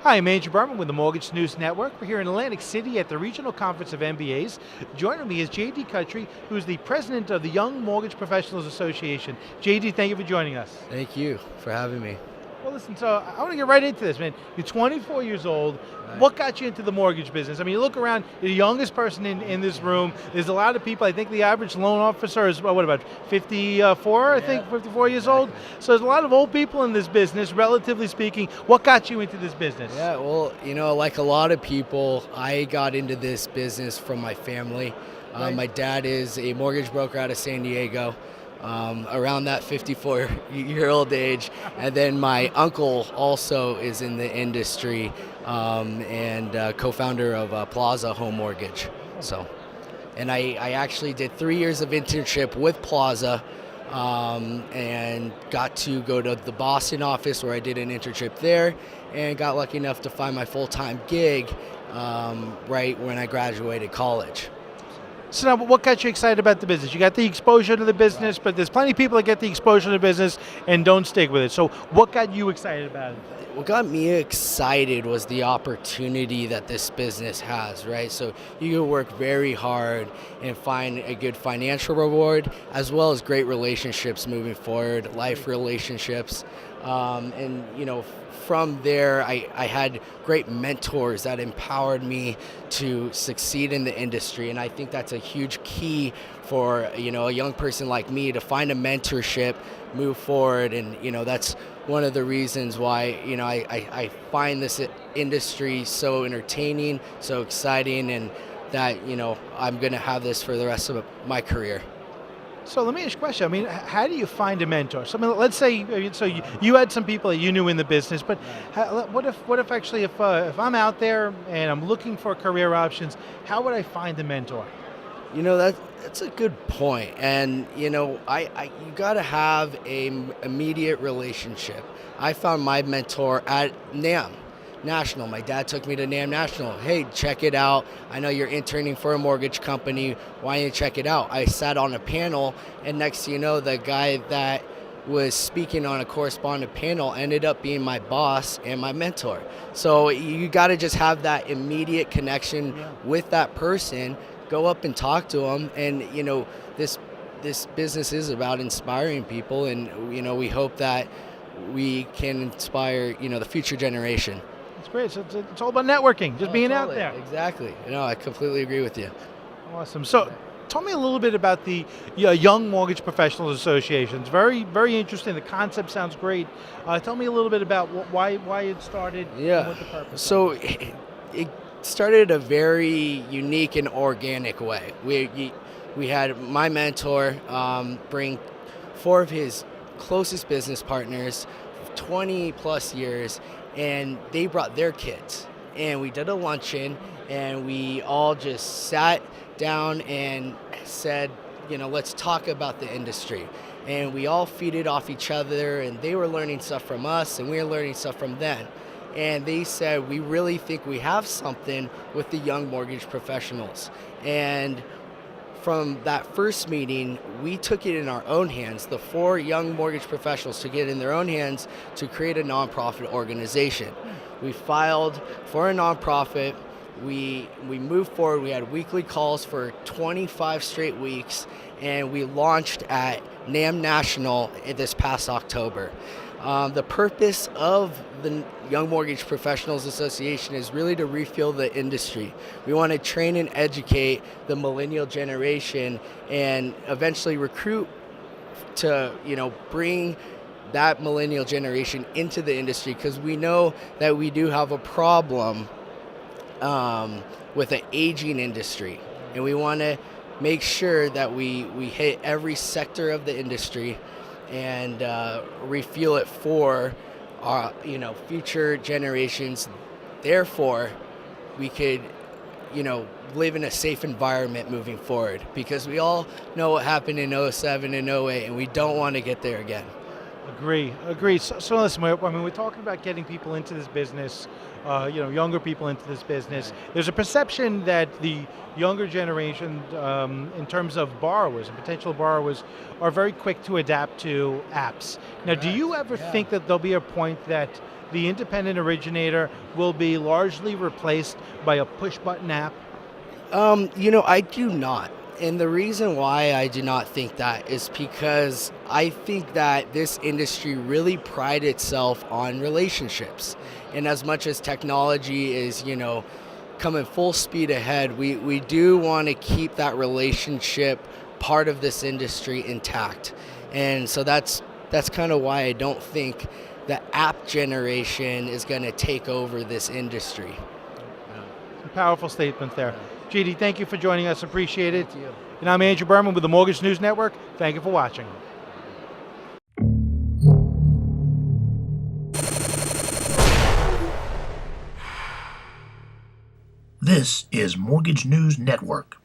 Hi, I'm Andrew Berman with the Mortgage News Network. We're here in Atlantic City at the Regional Conference of MBAs. Joining me is JD Cutri, who's the president of the Young Mortgage Professionals Association. JD, thank you for joining us. Thank you for having me. Well, listen, so I want to get right into this, man. You're 24 years old. Right. What got you into the mortgage business? I mean, you look around, you're the youngest person in this room. There's a lot of people. I think the average loan officer is, what about 54, I think, 54 years old? So there's a lot of old people in this business, relatively speaking. What got you into this business? Yeah, well, like a lot of people, I got into this business from my family. Right. My dad is a mortgage broker out of San Diego, around that 54-year-old age. And then my uncle also is in the industry and co-founder of Plaza Home Mortgage. And I actually did 3 years of internship with Plaza and got to go to the Boston office where I did an internship there and got lucky enough to find my full-time gig right when I graduated college. So now, what got you excited about the business? You got the exposure to the business, but there's plenty of people that get the exposure to the business and don't stick with it. So what got you excited about it? What got me excited was the opportunity that this business has, right? So you can work very hard and find a good financial reward, as well as great relationships moving forward, life relationships. From there, I had great mentors that empowered me to succeed in the industry. And I think that's a huge key for, a young person like me to find a mentorship, move forward. And, that's one of the reasons why, I find this industry so entertaining, so exciting, and that, I'm going to have this for the rest of my career. So let me ask you a question. I mean, how do you find a mentor? So I mean, let's say, you had some people that you knew in the business, but what if actually if I'm out there and I'm looking for career options, how would I find a mentor? That's a good point. And, you got to have a immediate relationship. I found my mentor at NAM National. My dad took me to NAM National. Hey, check it out. I know you're interning for a mortgage company. Why don't you check it out? I sat on a panel, and next thing you know, the guy that was speaking on a correspondent panel ended up being my boss and my mentor. So you got to just have that immediate connection with that person. Go up and talk to them. And, this business is about inspiring people, and, we hope that we can inspire, the future generation. That's great. So it's all about networking, just being out there. Exactly. I completely agree with you. Awesome. So tell me a little bit about the Young Mortgage Professionals Association. It's very, very interesting. The concept sounds great. Tell me a little bit about why it started and what the purpose So of it. it started a very unique and organic way. We had my mentor bring four of his closest business partners, 20 plus years, and they brought their kids. And we did a luncheon, and we all just sat down and said, let's talk about the industry. And we all feeded off each other, and they were learning stuff from us, and we were learning stuff from them. And they said, we really think we have something with the young mortgage professionals. And from that first meeting, we took it in our own hands. The four young mortgage professionals took it in their own hands to create a nonprofit organization. We filed for a nonprofit. We moved forward. We had weekly calls for 25 straight weeks, and we launched at NAM National this past October. The purpose of the Young Mortgage Professionals Association is really to refuel the industry. We want to train and educate the millennial generation and eventually recruit to, bring that millennial generation into the industry, because we know that we do have a problem with an aging industry, and we want to make sure that we hit every sector of the industry and refuel it for our, future generations. Therefore, we could, live in a safe environment moving forward, because we all know what happened in '07 and '08, and we don't want to get there again. Agree. So listen, we're talking about getting people into this business, younger people into this business. There's a perception that the younger generation, in terms of borrowers and potential borrowers, are very quick to adapt to apps. Now, do you ever think that there'll be a point that the independent originator will be largely replaced by a push-button app? I do not. And the reason why I do not think that is because I think that this industry really prides itself on relationships. And as much as technology is, coming full speed ahead, we do want to keep that relationship part of this industry intact. And so that's kind of why I don't think the app generation is going to take over this industry. Some powerful statement there. GD, thank you for joining us. Appreciate it. Thank you. And I'm Andrew Berman with the Mortgage News Network. Thank you for watching. This is Mortgage News Network.